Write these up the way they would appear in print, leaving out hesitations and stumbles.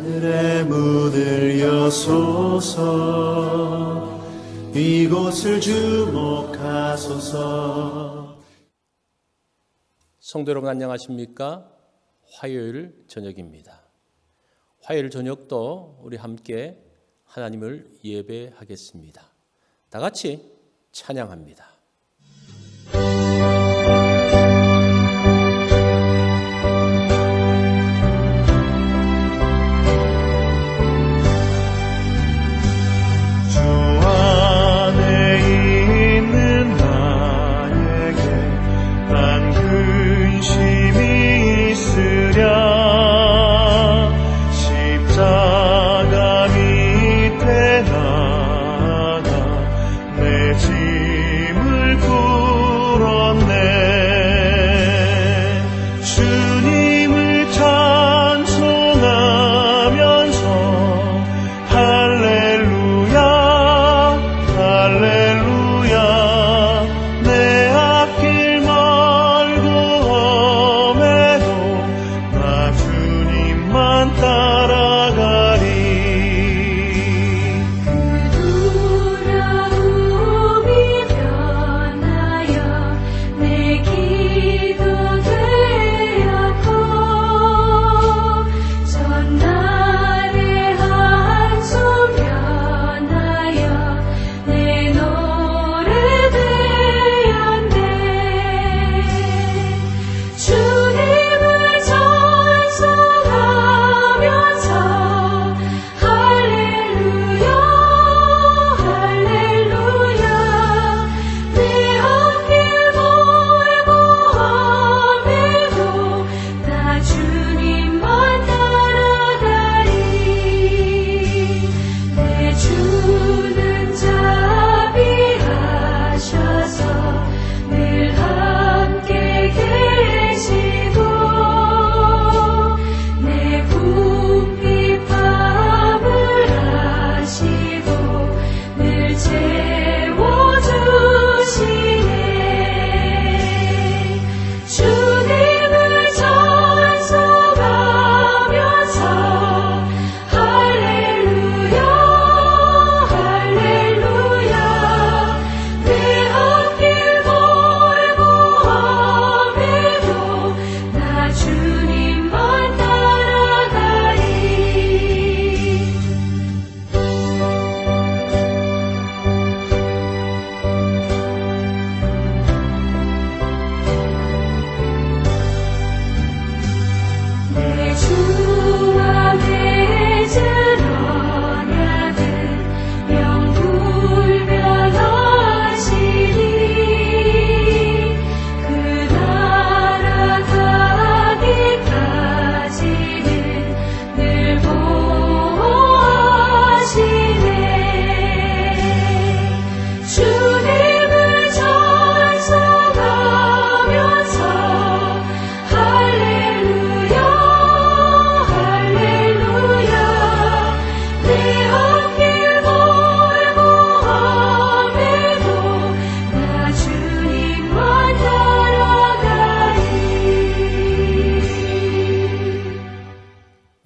하늘의 문을 여소서 이곳을 주목하소서. 성도 여러분 안녕하십니까? 화요일 저녁입니다. 화요일 저녁도 우리 함께 하나님을 예배하겠습니다. 다 같이 찬양합니다.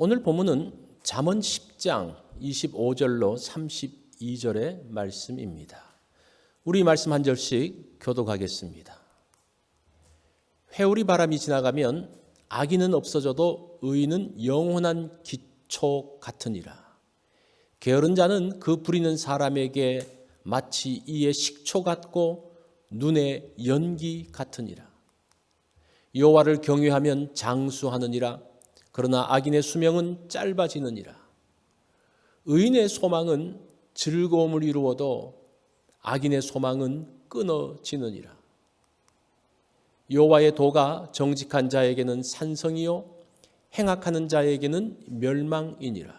오늘 본문은 잠언 10장 25절로 32절의 말씀입니다. 우리 말씀 한 절씩 교독하겠습니다. 회오리 바람이 지나가면 악인은 없어져도 의인은 영원한 기초 같으니라. 게으른 자는 그 부리는 사람에게 마치 이의 식초 같고 눈의 연기 같으니라. 여호와를 경외하면 장수하느니라. 그러나 악인의 수명은 짧아지느니라. 의인의 소망은 즐거움을 이루어도 악인의 소망은 끊어지느니라. 여호와의 도가 정직한 자에게는 산성이요 행악하는 자에게는 멸망이니라.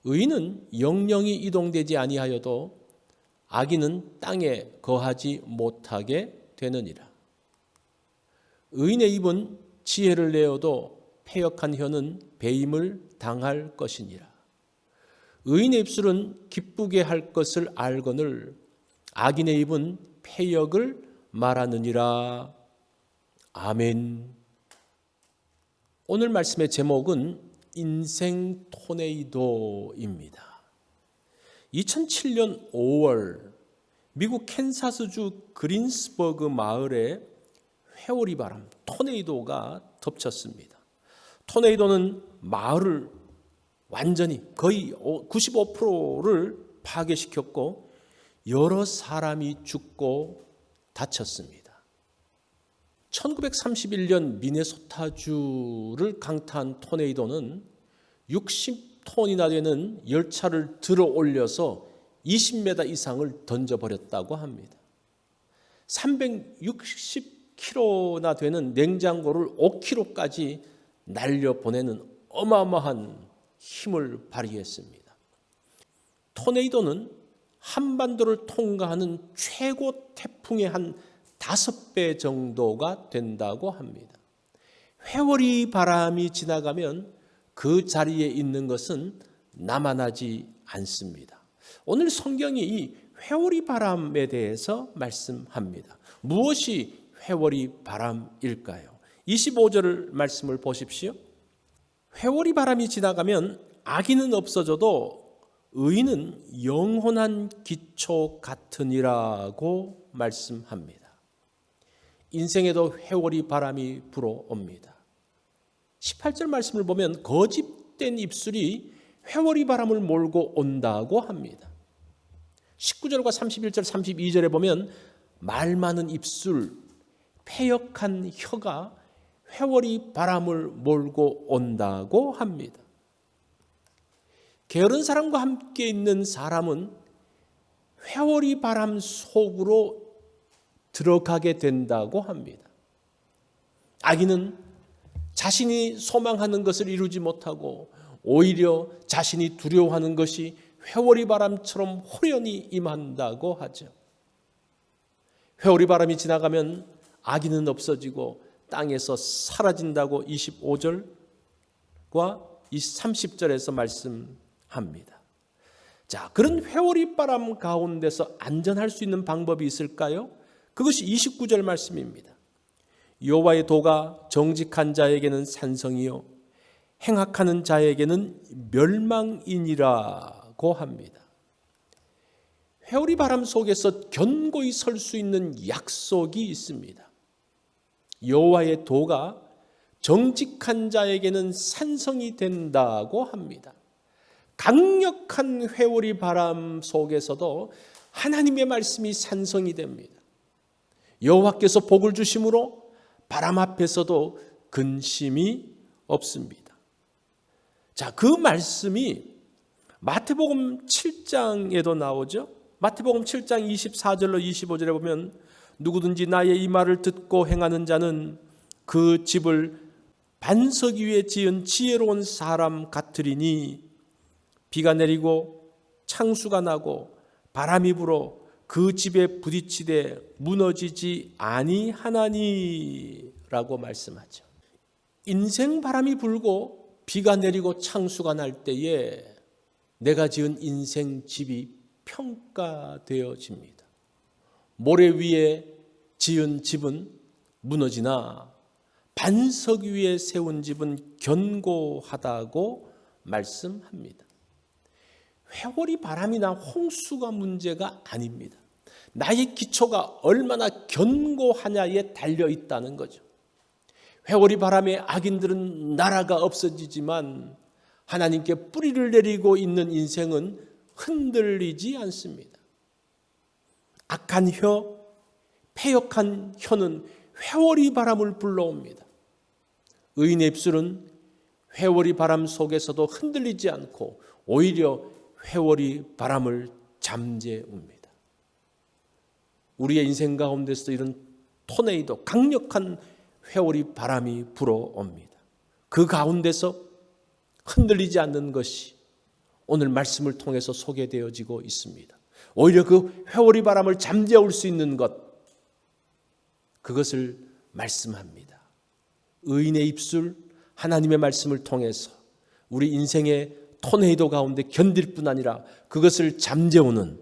의인은 영영이 이동되지 아니하여도 악인은 땅에 거하지 못하게 되느니라. 의인의 입은 지혜를 내어도 패역한 혀는 배임을 당할 것이니라. 의인의 입술은 기쁘게 할 것을 알거늘 악인의 입은 패역을 말하느니라. 아멘. 오늘 말씀의 제목은 인생 토네이도입니다. 2007년 5월 미국 캔사스주 그린스버그 마을에 회오리 바람, 토네이도가 덮쳤습니다. 토네이도는 마을을 완전히 거의 95%를 파괴시켰고 여러 사람이 죽고 다쳤습니다. 1931년 미네소타주를 강타한 토네이도는 60톤이나 되는 열차를 들어 올려서 20m 이상을 던져버렸다고 합니다. 360km나 되는 냉장고를 5km까지 날려보내는 어마어마한 힘을 발휘했습니다. 토네이도는 한반도를 통과하는 최고 태풍의 한 5배 정도가 된다고 합니다. 회오리 바람이 지나가면 그 자리에 있는 것은 남아나지 않습니다. 오늘 성경이 이 회오리 바람에 대해서 말씀합니다. 무엇이 회오리 바람일까요? 25절 말씀을 보십시오. 회오리 바람이 지나가면 악인은 없어져도 의인은 영원한 기초 같으니라고 말씀합니다. 인생에도 회오리 바람이 불어옵니다. 18절 말씀을 보면 거짓된 입술이 회오리 바람을 몰고 온다고 합니다. 19절과 31절, 32절에 보면 말 많은 입술, 패역한 혀가 회오리 바람을 몰고 온다고 합니다. 게으른 사람과 함께 있는 사람은 회오리 바람 속으로 들어가게 된다고 합니다. 악인은 자신이 소망하는 것을 이루지 못하고 오히려 자신이 두려워하는 것이 회오리 바람처럼 호련히 임한다고 하죠. 회오리 바람이 지나가면 악인은 없어지고 땅에서 사라진다고 25절과 30절에서 말씀합니다. 자, 그런 회오리 바람 가운데서 안전할 수 있는 방법이 있을까요? 그것이 29절 말씀입니다. 여호와의 도가 정직한 자에게는 산성이요 행악하는 자에게는 멸망이니라고 합니다. 회오리 바람 속에서 견고히 설 수 있는 약속이 있습니다. 여호와의 도가 정직한 자에게는 산성이 된다고 합니다. 강력한 회오리 바람 속에서도 하나님의 말씀이 산성이 됩니다. 여호와께서 복을 주심으로 바람 앞에서도 근심이 없습니다. 자, 그 말씀이 마태복음 7장에도 나오죠. 마태복음 7장 24절로 25절에 보면 누구든지 나의 이 말을 듣고 행하는 자는 그 집을 반석 위에 지은 지혜로운 사람 같으리니 비가 내리고 창수가 나고 바람이 불어 그 집에 부딪히되 무너지지 아니하나니라고 말씀하죠. 인생 바람이 불고 비가 내리고 창수가 날 때에 내가 지은 인생 집이 평가되어집니다. 모래 위에 지은 집은 무너지나 반석 위에 세운 집은 견고하다고 말씀합니다. 회오리 바람이나 홍수가 문제가 아닙니다. 나의 기초가 얼마나 견고하냐에 달려 있다는 거죠. 회오리 바람에 악인들은 나라가 없어지지만 하나님께 뿌리를 내리고 있는 인생은 흔들리지 않습니다. 악한 혀, 패역한 혀는 회오리 바람을 불러옵니다. 의인의 입술은 회오리 바람 속에서도 흔들리지 않고 오히려 회오리 바람을 잠재웁니다. 우리의 인생 가운데서 이런 토네이도, 강력한 회오리 바람이 불어옵니다. 그 가운데서 흔들리지 않는 것이 오늘 말씀을 통해서 소개되어지고 있습니다. 오히려 그 회오리 바람을 잠재울 수 있는 것, 그것을 말씀합니다. 의인의 입술, 하나님의 말씀을 통해서 우리 인생의 토네이도 가운데 견딜 뿐 아니라 그것을 잠재우는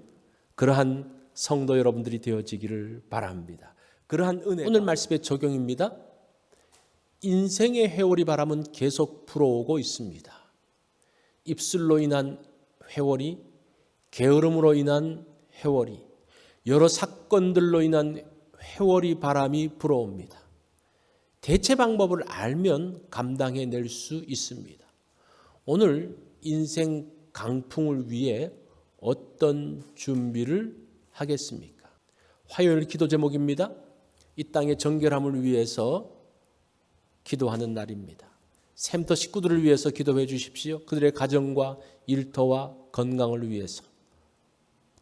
그러한 성도 여러분들이 되어지기를 바랍니다. 그러한 은혜, 오늘 말씀의 적용입니다. 인생의 회오리 바람은 계속 불어오고 있습니다. 입술로 인한 회월이, 게으름으로 인한 회월이, 여러 사건들로 인한 회월이 바람이 불어옵니다. 대체 방법을 알면 감당해낼 수 있습니다. 오늘 인생 강풍을 위해 어떤 준비를 하겠습니까? 화요일 기도 제목입니다. 이 땅의 정결함을 위해서 기도하는 날입니다. 샘터 식구들을 위해서 기도해 주십시오. 그들의 가정과 일터와 건강을 위해서.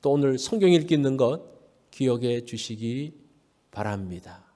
또 오늘 성경 읽기 있는 것 기억해 주시기 바랍니다.